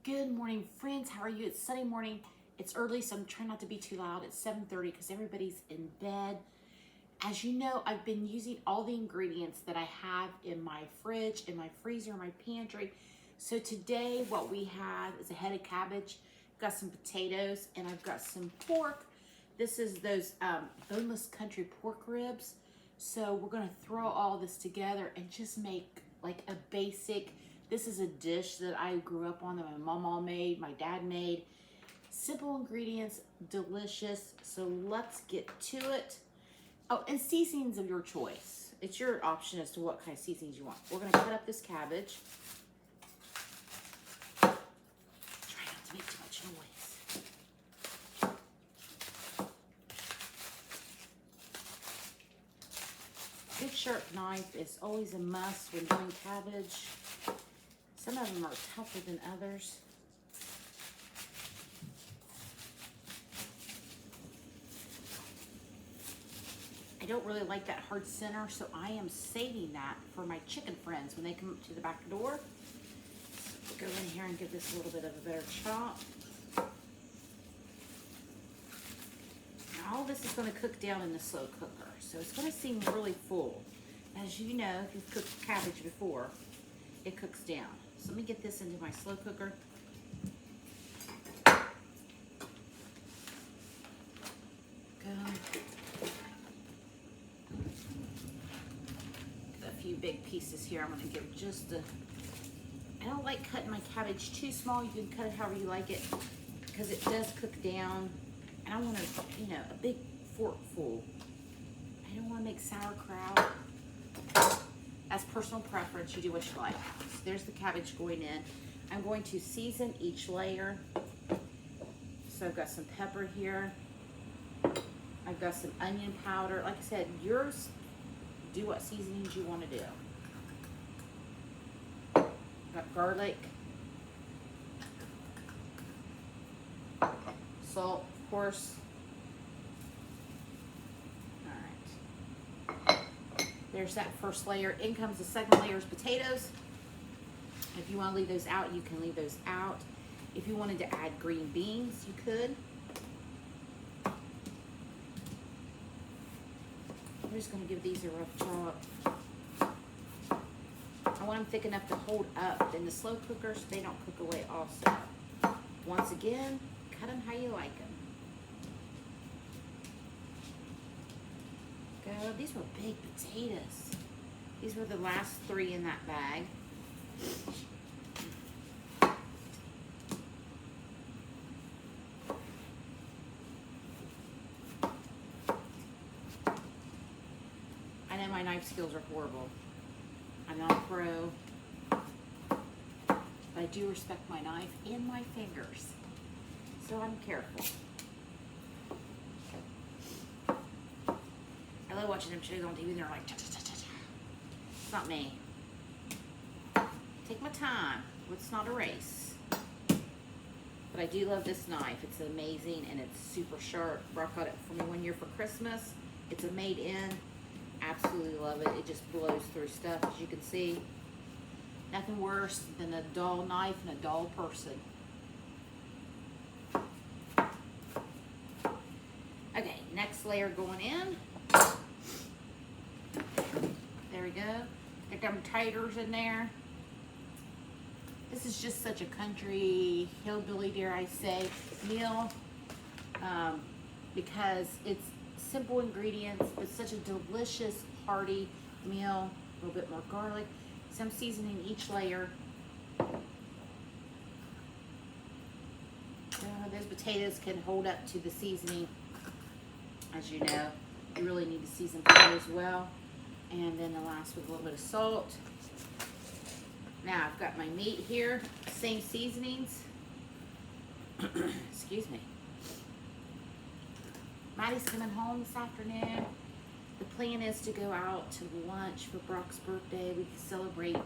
Good morning, friends. How are you? It's Sunday morning. It's early, so I'm trying not to be too loud. It's 7:30 because everybody's in bed. As you know, I've been using all the ingredients that I have in my fridge, in my freezer, in my pantry. So today what we have is a head of cabbage, got some potatoes, and I've got some pork. This is those boneless country pork ribs. So we're gonna throw all this together and just make like a basic, this is a dish that I grew up on that my mom made, my dad made. Simple ingredients, delicious. So let's get to it. Oh, and seasonings of your choice. It's your option as to what kind of seasonings you want. We're gonna cut up this cabbage. Try not to make too much noise. Good sharp knife is always a must when doing cabbage. Some of them are tougher than others. I don't really like that hard center, so I am saving that for my chicken friends when they come up to the back door. So go in here and give this a little bit of a better chop. Now all this is going to cook down in the slow cooker, so it's going to seem really full. As you know, if you've cooked cabbage before, it cooks down. So let me get this into my slow cooker. Go. Big pieces here. I'm going to give just a, I don't like cutting my cabbage too small. You can cut it however you like it because it does cook down, and I want to, you know, a big fork full. I don't want to make sauerkraut. That's personal preference. You do what you like. So there's the cabbage going in. I'm going to season each layer. So I've got some pepper here. I've got some onion powder. Like I said, yours, do what seasonings you want to do. Got garlic, salt, of course. All right. There's that first layer. In comes the second layer is potatoes. If you want to leave those out, you can leave those out. If you wanted to add green beans, you could. I'm just going to give these a rough chop. I want them thick enough to hold up in the slow cooker so they don't cook away also. Once again, cut them how you like them. Go. These were big potatoes. These were the last 3 in that bag. I know my knife skills are horrible. I'm not a pro, but I do respect my knife and my fingers, so I'm careful. I love watching them shows on TV and they're like, cha-cha-cha-cha-cha. It's not me. Take my time. It's not a race. But I do love this knife. It's amazing and it's super sharp. Brock got it for me one year for Christmas. It's a made in. Absolutely love it. It just blows through stuff, as you can see. Nothing worse than a dull knife and a dull person. Okay, next layer going in. There we go. Got them taters in there. This is just such a country, hillbilly, dare I say, meal. Because it's simple ingredients, but such a delicious, hearty meal. A little bit more garlic, some seasoning each layer. Those potatoes can hold up to the seasoning. As you know, you really need to season potatoes well. And then the last with a little bit of salt. Now I've got my meat here, same seasonings. Excuse me. Maddie's coming home this afternoon. The plan is to go out to lunch for Brock's birthday. We can celebrate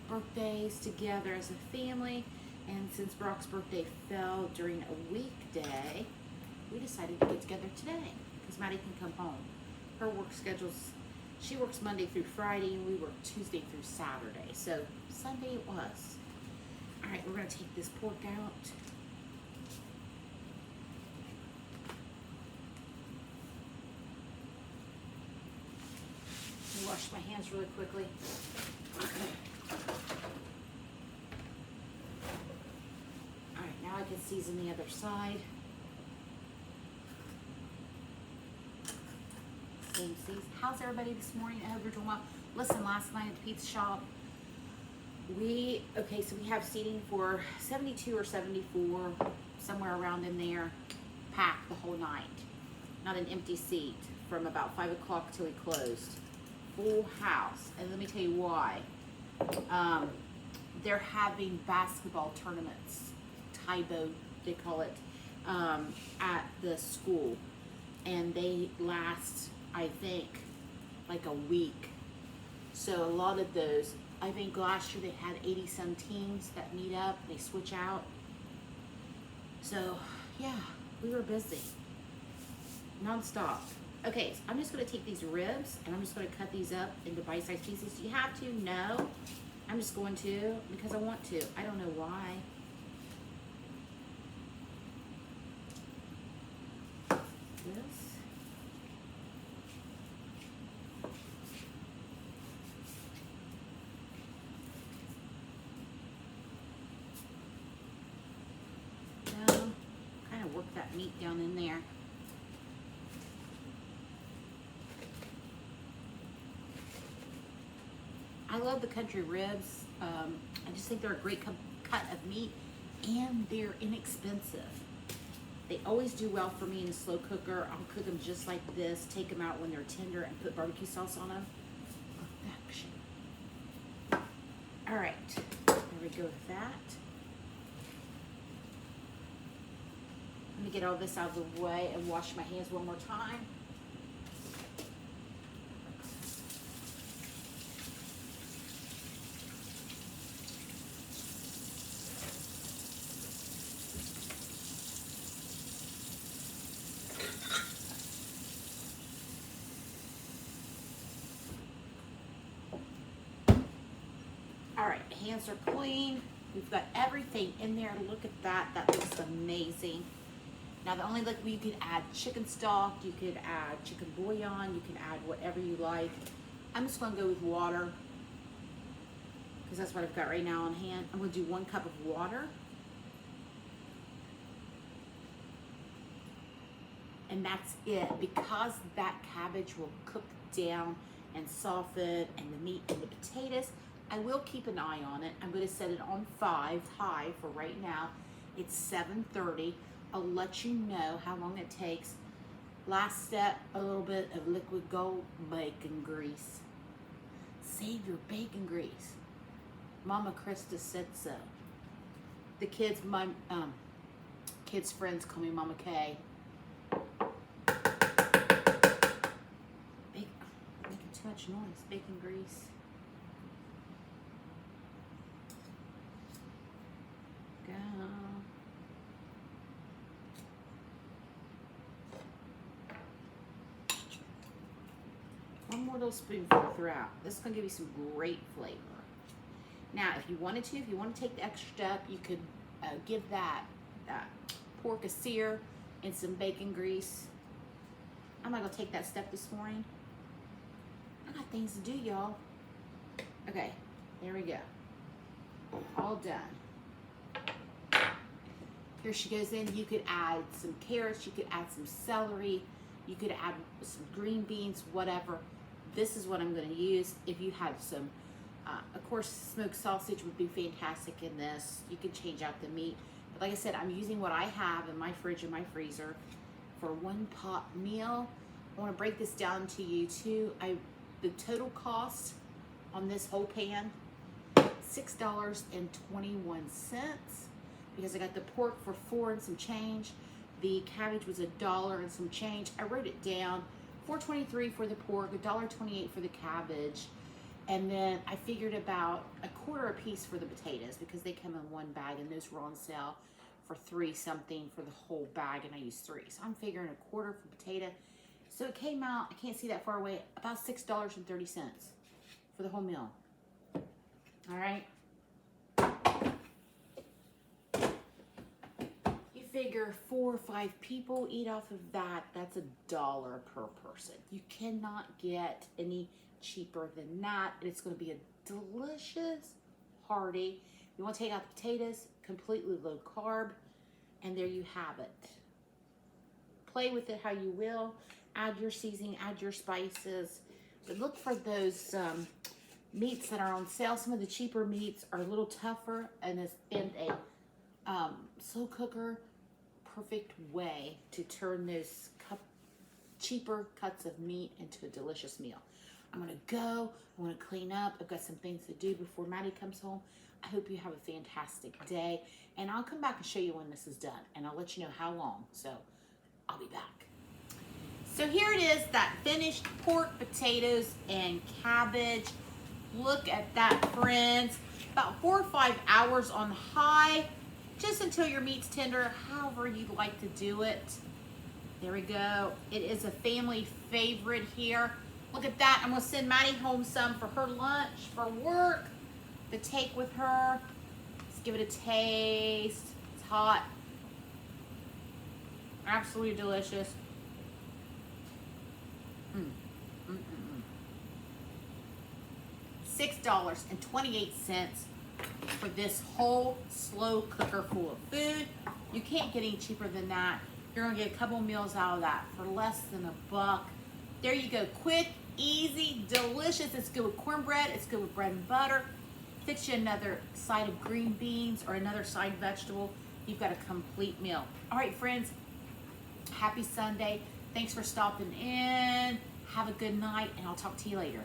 birthdays together as a family. And since Brock's birthday fell during a weekday, we decided to get together today because Maddie can come home. Her work schedule's, she works Monday through Friday and we work Tuesday through Saturday. So Sunday it was. All All right, we're gonna take this pork out. Let me wash my hands really quickly. All right, now I can season the other side. Same season. How's everybody this morning? I hope you're doing well. Listen, last night at the pizza shop, so we have seating for 72 or 74, somewhere around in there, packed the whole night. Not an empty seat from about 5 o'clock till we closed. Full house. And let me tell you why. They're having basketball tournaments, Taibo, they call it, at the school. And they last, I think, like a week. So a lot of those, I think last year they had 80 some teams that meet up, they switch out. So yeah, we were busy, non-stop. Okay, so I'm just gonna take these ribs and I'm just gonna cut these up into bite-sized pieces. Do you have to? No. I'm just going to because I want to. I don't know why. This. Kind of work that meat down in there. I love the country ribs. I just think they're a great cut of meat and they're inexpensive. They always do well for me in a slow cooker. I'll cook them just like this, take them out when they're tender and put barbecue sauce on them. Perfection. All right, there we go with that. Let me get all this out of the way and wash my hands one more time. All right, hands are clean. We've got everything in there. Look at that. That looks amazing. Now, the only you could add chicken stock, you could add chicken bouillon, you can add whatever you like. I'm just gonna go with water because that's what I've got right now on hand. I'm gonna do 1 cup of water. And that's it, because that cabbage will cook down and soften, and the meat and the potatoes. I will keep an eye on it. I'm gonna set it on 5 high for right now. It's 7:30. I'll let you know how long it takes. Last step, a little bit of liquid gold bacon grease. Save your bacon grease. Mama Krista said so. The kids, my kids' friends call me Mama K. Making too much noise. Bacon grease. Go. One more little spoonful throughout. This is going to give you some great flavor. Now, if you wanted to take the extra step, you could give that pork a sear in some bacon grease. I'm not going to take that step this morning. I got things to do, y'all. Okay, there we go. All done. Here she goes in. You could add some carrots. You could add some celery. You could add some green beans, whatever. This is what I'm going to use. If you have some, of course, smoked sausage would be fantastic in this. You can change out the meat. But like I said, I'm using what I have in my fridge and my freezer for 1 pot meal. I want to break this down to you too. The total cost on this whole pan, $6.21, because I got the pork for $4 and some change. The cabbage was $1 and some change. I wrote it down. $4.23 for the pork, $1.28 for the cabbage, and then I figured about $0.25 a piece for the potatoes because they come in 1 bag, and those were on sale for $3 something for the whole bag, and I used 3. So I'm figuring $0.25 for potato. So it came out, I can't see that far away, about $6.30 for the whole meal. All right. figure 4 or 5 people eat off of that. That's $1 per person. You cannot get any cheaper than that. And it's going to be a delicious, hearty. You want to take out the potatoes, completely low carb, and there you have it. Play with it how you will. Add your seasoning, add your spices. But look for those meats that are on sale. Some of the cheaper meats are a little tougher, and it's been a slow cooker, perfect way to turn those cheaper cuts of meat into a delicious meal. I'm gonna go, I'm gonna clean up. I've got some things to do before Maddie comes home. I hope you have a fantastic day, and I'll come back and show you when this is done, and I'll let you know how long, so I'll be back. So here it is, that finished pork, potatoes, and cabbage. Look at that, friends. About 4 or 5 hours on high, just until your meat's tender, however you'd like to do it. There we go. It is a family favorite here. Look at that. I'm gonna send Maddie home some for her lunch, for work, to take with her. Let's give it a taste. It's hot. Absolutely delicious. $6.28 for this whole slow cooker full of food. You can't get any cheaper than that. You're gonna get a couple meals out of that for less than $1. There you go, quick, easy, delicious. It's good with cornbread, it's good with bread and butter. Fix you another side of green beans or another side vegetable. You've got a complete meal. All right, friends, happy Sunday. Thanks for stopping in. Have a good night, and I'll talk to you later.